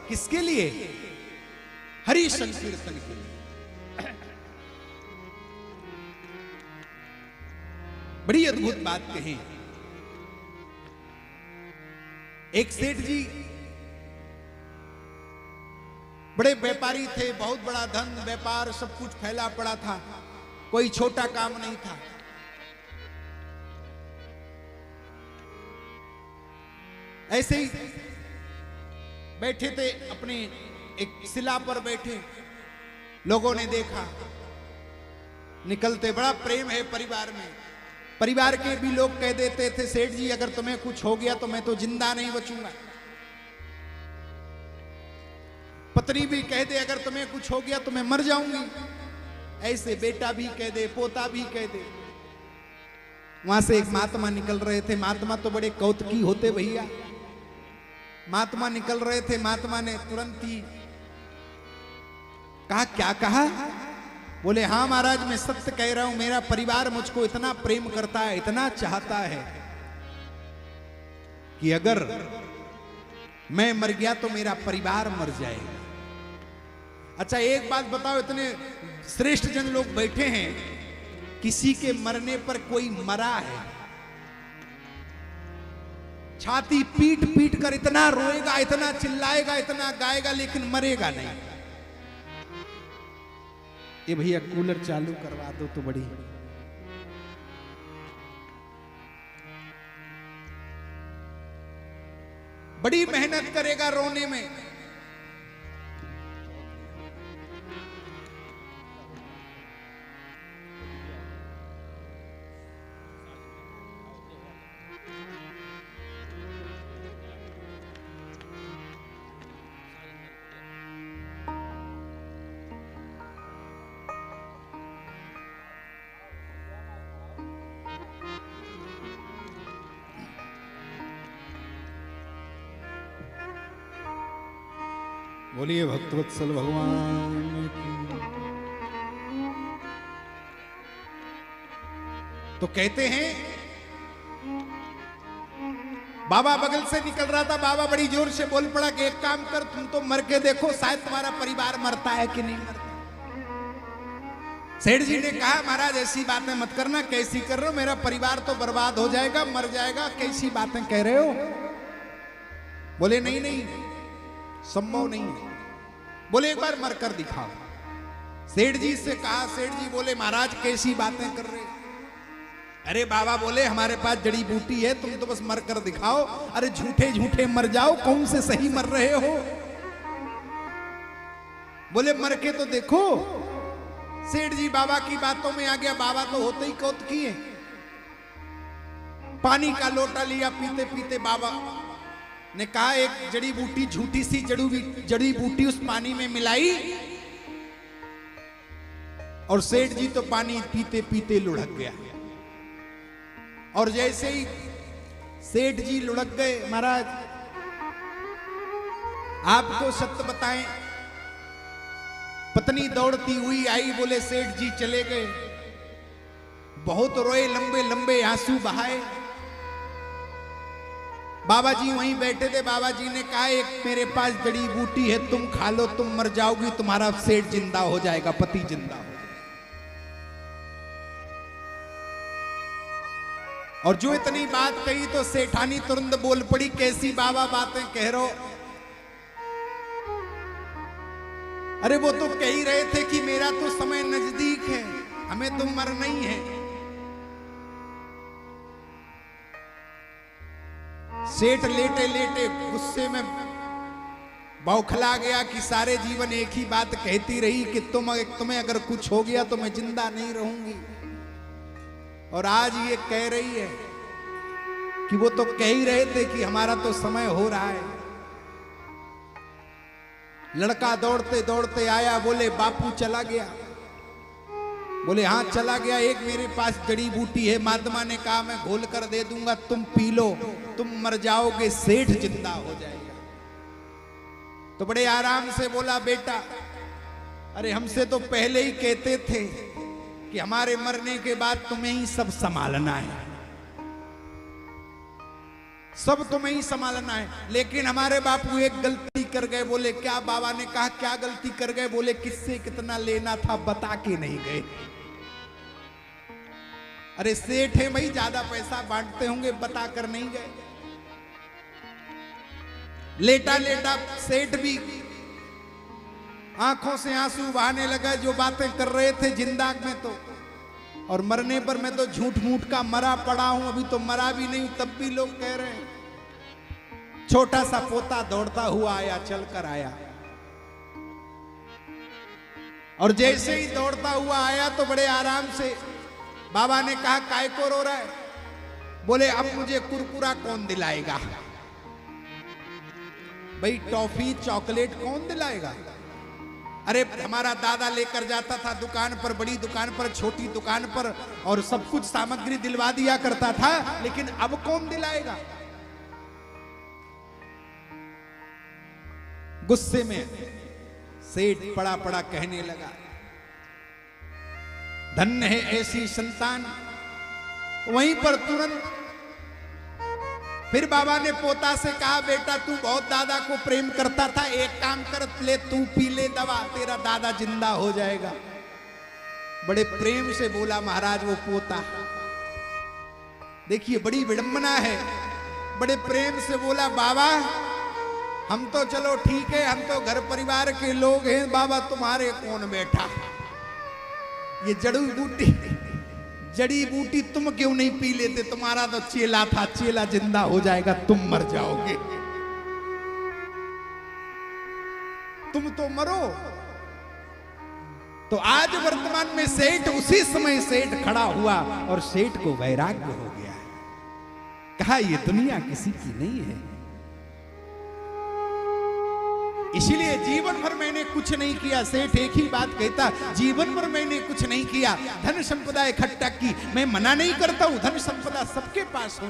किसके लिए? हरि संकीर्तन के लिए। बड़ी अद्भुत बात कही। एक सेठ जी बड़े व्यापारी थे, बहुत बड़ा धन व्यापार सब कुछ फैला पड़ा था, कोई छोटा काम नहीं था। ऐसे ही बैठे थे अपने एक शिला पर बैठे, लोगों ने देखा निकलते, बड़ा प्रेम है परिवार में। परिवार के भी लोग कह देते थे, सेठ जी अगर तुम्हें कुछ हो गया तो मैं तो जिंदा नहीं बचूंगा। पत्नी भी कह दे अगर तुम्हें कुछ हो गया तो मैं मर जाऊंगी। ऐसे बेटा भी कह दे, पोता भी कह दे। वहां से एक महात्मा निकल रहे थे। महात्मा तो बड़े कौतुकी होते भैया। महात्मा निकल रहे थे, महात्मा ने तुरंत ही कहा, क्या कहा? बोले हाँ महाराज, मैं सत्य कह रहा हूं, मेरा परिवार मुझको इतना प्रेम करता है, इतना चाहता है कि अगर मैं मर गया तो मेरा परिवार मर जाएगा। अच्छा एक बात बताओ, इतने श्रेष्ठ जन लोग बैठे हैं, किसी के मरने पर कोई मरा है? छाती पीट पीट कर इतना रोएगा, इतना चिल्लाएगा, इतना गाएगा, लेकिन मरेगा नहीं। ये भैया कूलर चालू करवा दो तो बड़ी। बड़ी मेहनत करेगा रोने में। बोलिए भक्तवत्सल भगवान की। तो कहते हैं बाबा बगल से निकल रहा था, बाबा बड़ी जोर से बोल पड़ा कि एक काम कर, तुम तो मर के देखो, शायद तुम्हारा परिवार मरता है कि नहीं मरता। सेठ जी ने कहा महाराज ऐसी बातें मत करना, कैसी कर रहे हो, मेरा परिवार तो बर्बाद हो जाएगा, मर जाएगा, कैसी बातें कह रहे हो। बोले नहीं नहीं, संभव नहीं है। बोले एक बार मर कर दिखाओ। सेठ जी से कहा, सेठ जी बोले महाराज कैसी बातें कर रहे। अरे बाबा बोले हमारे पास जड़ी बूटी है, तुम तो बस मर कर दिखाओ। अरे झूठे झूठे मर जाओ, कौन से सही मर रहे हो। बोले मर के तो देखो। सेठ जी बाबा की बातों में आ गया। बाबा तो होते ही कौतुकी है। पानी का लोटा लिया, पीते पीते बाबा ने कहा एक जड़ी बूटी, झूठी सी जड़ी बूटी उस पानी में मिलाई, और सेठ जी तो पानी पीते पीते लुढ़क गया। और जैसे ही सेठ जी लुढ़क गए, महाराज आपको सत्य बताएं, पत्नी दौड़ती हुई आई, बोले सेठ जी चले गए। बहुत रोए, लंबे लंबे आंसू बहाए। बाबा जी वहीं बैठे थे। बाबा जी ने कहा एक मेरे पास जड़ी बूटी है, तुम खा लो, तुम मर जाओगी, तुम्हारा सेठ जिंदा हो जाएगा, पति जिंदा हो जाएगा। और जो इतनी बात कही तो सेठानी तुरंत बोल पड़ी, कैसी बाबा बातें कह रहे हो। अरे वो तो कह ही रहे थे कि मेरा तो समय नजदीक है, हमें तो मरना ही है। सेठ लेटे लेटे गुस्से में बौखला गया कि सारे जीवन एक ही बात कहती रही कि तुम्हें अगर कुछ हो गया तो मैं जिंदा नहीं रहूंगी, और आज ये कह रही है कि वो तो कह ही रहे थे कि हमारा तो समय हो रहा है। लड़का दौड़ते दौड़ते आया, बोले बापू चला गया। बोले हाँ चला गया, एक मेरे पास जड़ी बूटी है, महात्मा ने कहा मैं घोल कर दे दूंगा, तुम पी लो, तुम मर जाओगे, सेठ जिंदा हो जाएगा। तो बड़े आराम से बोला बेटा, अरे हमसे तो पहले ही कहते थे कि हमारे मरने के बाद तुम्हें ही सब संभालना है। सब तुम्हें ही संभालना है। लेकिन हमारे बापू एक गलती कर गए। बोले क्या? बाबा ने कहा क्या गलती कर गए? बोले किससे कितना लेना था बता के नहीं गए। अरे सेठ है भाई, ज्यादा पैसा बांटते होंगे, बता कर नहीं गए। लेटा लेटा सेठ भी आंखों से आंसू बहाने लगा। जो बातें कर रहे थे जिंदा में तो, और मरने पर मैं तो झूठ मूठ का मरा पड़ा हूं, अभी तो मरा भी नहीं, तब भी लोग कह रहे हैं। छोटा सा पोता दौड़ता हुआ आया, चलकर आया, और जैसे ही दौड़ता हुआ आया तो बड़े आराम से बाबा ने कहा काय को रो रहा है? बोले अब मुझे कुरकुरा कौन दिलाएगा? भाई टॉफी चॉकलेट कौन दिलाएगा? अरे हमारा दादा लेकर जाता था दुकान पर, बड़ी दुकान पर, छोटी दुकान पर, और सब कुछ सामग्री दिलवा दिया करता था, लेकिन अब कौन दिलाएगा? गुस्से में सेठ पड़ा पड़ा कहने लगा, धन्य है ऐसी संतान। वहीं पर तुरंत फिर बाबा ने पोता से कहा, बेटा तू बहुत दादा को प्रेम करता था, एक काम कर ले, तू पी ले दवा, तेरा दादा जिंदा हो जाएगा। बड़े प्रेम से बोला महाराज वो पोता। देखिए बड़ी विडंबना है। बड़े प्रेम से बोला, बाबा हम तो चलो ठीक है, हम तो घर परिवार के लोग हैं, बाबा तुम्हारे कौन बैठा? ये जड़ी बूटी तुम क्यों नहीं पी लेते? तुम्हारा तो चेला था, चेला जिंदा हो जाएगा, तुम मर जाओगे। तुम तो मरो। तो आज वर्तमान में सेठ, उसी समय सेठ खड़ा हुआ और सेठ को वैराग्य हो गया। कहा ये दुनिया किसी की नहीं है, इसीलिए जीवन भर मैंने कुछ नहीं किया। सेठ एक ही बात कहता, जीवन भर मैंने कुछ नहीं किया, धन संपदा इकट्ठा की। मैं मना नहीं करता हूं, धन संपदा सबके पास होनी